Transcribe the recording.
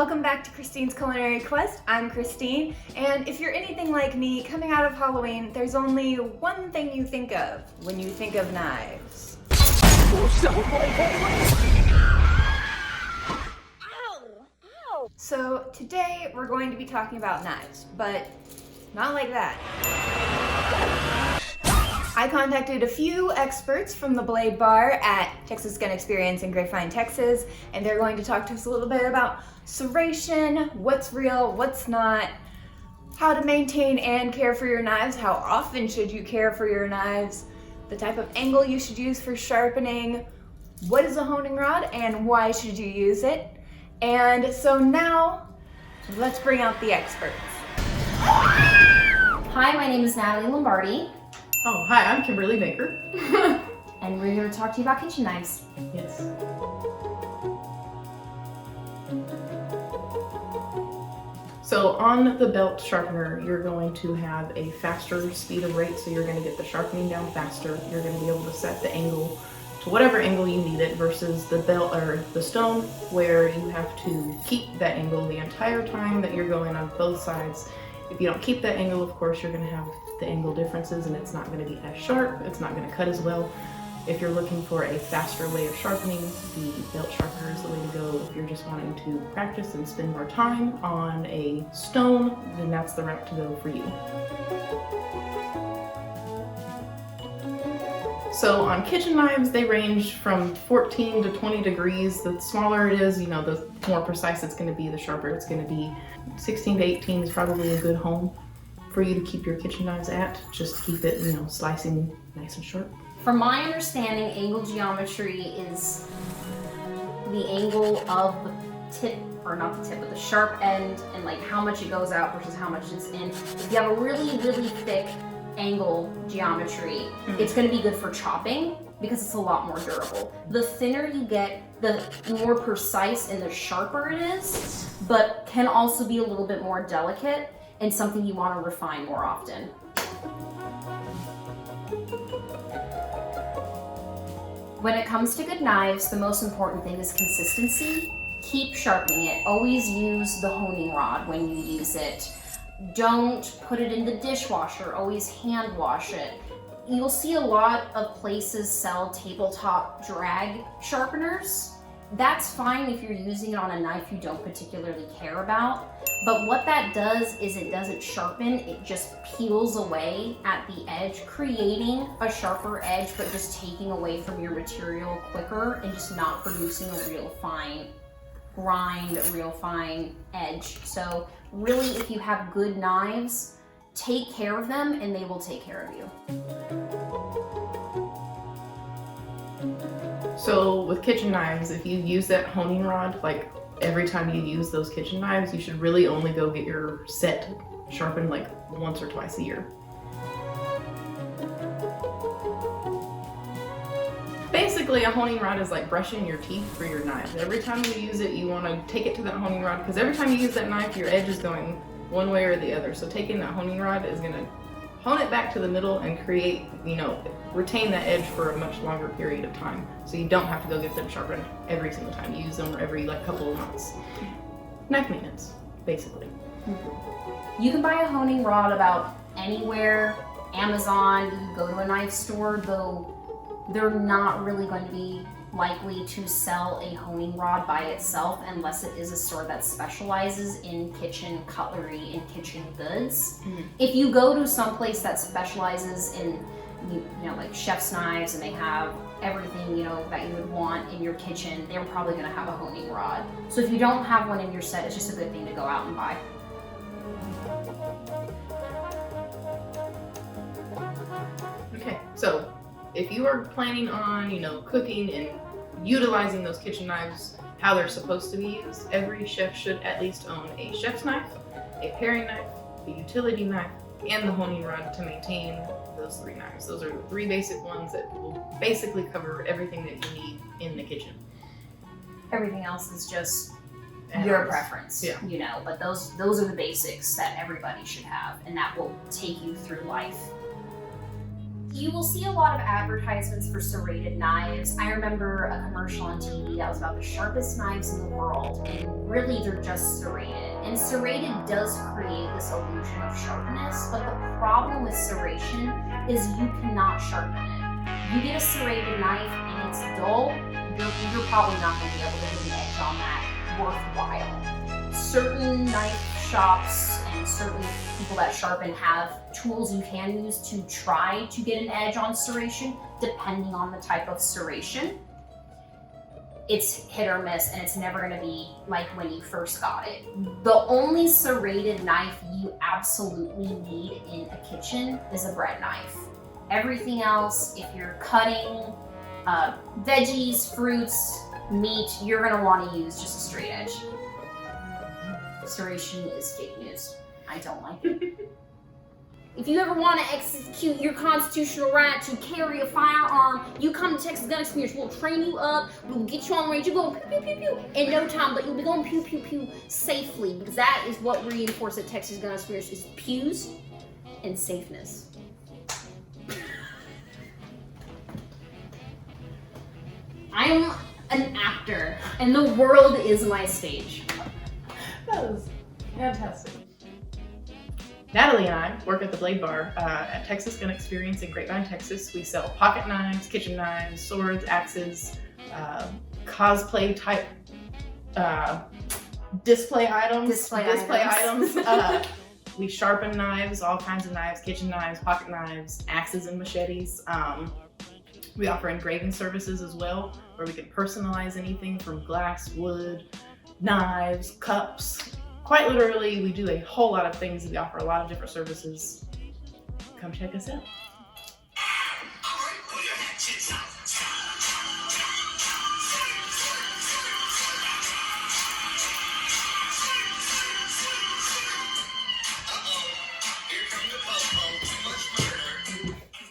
Welcome back to Christine's Culinary Quest. I'm Christine, and if you're anything like me, coming out of Halloween, there's only one thing you think of when you think of knives. So today we're going to be talking about knives, but not like that. I contacted a few experts from the Blade Bar at Texas Gun Experience in Grapevine, Texas, and they're going to talk to us a little bit about serration, what's real, what's not, how to maintain and care for your knives, how often should you care for your knives, the type of angle you should use for sharpening, what is a honing rod and why should you use it. And so now, let's bring out the experts. Hi, my name is Natalie Lombardi. Oh, hi, I'm Kimberly Baker. And we're here to talk to you about kitchen knives. Yes. So on the belt sharpener, you're going to have a faster speed of rate, so you're going to get the sharpening down faster. You're going to be able to set the angle to whatever angle you need it versus the belt or the stone where you have to keep that angle the entire time that you're going on both sides. If you don't keep that angle, of course, you're going to have the angle differences and it's not going to be as sharp, it's not going to cut as well. If you're looking for a faster way of sharpening, the belt sharpener is the way to go. If you're just wanting to practice and spend more time on a stone, then that's the route to go for you. So on kitchen knives, they range from 14 to 20 degrees. The smaller it is, the more precise it's going to be, the sharper it's going to be. 16 to 18 is probably a good home for you to keep your kitchen knives at. Just keep it, slicing nice and sharp. From my understanding, angle geometry is the angle of the tip, or not the tip, but the sharp end, and like how much it goes out versus how much it's in. If you have a really, really thick angle geometry, it's going to be good for chopping because it's a lot more durable. The thinner you get, the more precise and the sharper it is, but can also be a little bit more delicate and something you want to refine more often. When it comes to good knives, the most important thing is consistency. Keep sharpening it. Always use the honing rod when you use it. Don't put it in the dishwasher, always hand wash it. You'll see a lot of places sell tabletop drag sharpeners. That's fine if you're using it on a knife you don't particularly care about. But what that does is it doesn't sharpen, it just peels away at the edge, creating a sharper edge, but just taking away from your material quicker and just not producing a real fine grind, a real fine edge. So really, if you have good knives, take care of them and they will take care of you. So with kitchen knives, if you use that honing rod, like every time you use those kitchen knives, you should really only go get your set sharpened like once or twice a year. Basically, a honing rod is like brushing your teeth for your knife. Every time you use it, you want to take it to that honing rod, because every time you use that knife, your edge is going one way or the other. So taking that honing rod is going to hone it back to the middle and create, retain that edge for a much longer period of time. So you don't have to go get them sharpened every single time you use them, or every couple of months. Knife maintenance, basically. You can buy a honing rod about anywhere, Amazon, you can go to a knife store, though they're not really going to be likely to sell a honing rod by itself unless it is a store that specializes in kitchen cutlery and kitchen goods. If you go to some place that specializes in like chef's knives and they have everything that you would want in your kitchen, they're probably going to have a honing rod. So if you don't have one in your set, it's just a good thing to go out and buy. Okay, so if you are planning on, cooking and utilizing those kitchen knives how they're supposed to be used, every chef should at least own a chef's knife, a paring knife, a utility knife, and the honing rod to maintain those three knives. Those are the three basic ones that will basically cover everything that you need in the kitchen. Everything else is just your preference, yeah. But those are the basics that everybody should have, and that will take you through life. You will see a lot of advertisements for serrated knives. I remember a commercial on TV that was about the sharpest knives in the world, and really they're just serrated. And serrated does create this illusion of sharpness, but the problem with serration is you cannot sharpen it. You get a serrated knife and it's dull, you're probably not going to be able to get an edge on that worthwhile. Certain knife shops and certain people that sharpen have tools you can use to try to get an edge on serration, depending on the type of serration. It's hit or miss, and it's never going to be like when you first got it. The only serrated knife you absolutely need in a kitchen is a bread knife. Everything else, if you're cutting veggies, fruits, meat, you're going to want to use just a straight edge. Serration is fake news. I don't like it. If you ever want to execute your constitutional right to carry a firearm, you come to Texas Gun Experience. We'll train you up. We'll get you on range. You're going pew, pew, pew, pew in no time, but you'll be going pew, pew, pew safely, because that is what we reinforce at Texas Gun Experience is pews and safeness. I'm an actor, and the world is my stage. That was fantastic. Natalie and I work at the Blade Bar at Texas Gun Experience in Grapevine, Texas. We sell pocket knives, kitchen knives, swords, axes, cosplay type display items. We sharpen knives, all kinds of knives, kitchen knives, pocket knives, axes and machetes. We offer engraving services as well, where we can personalize anything from glass, wood, knives, cups. Quite literally, we do a whole lot of things. We offer a lot of different services. Come check us out.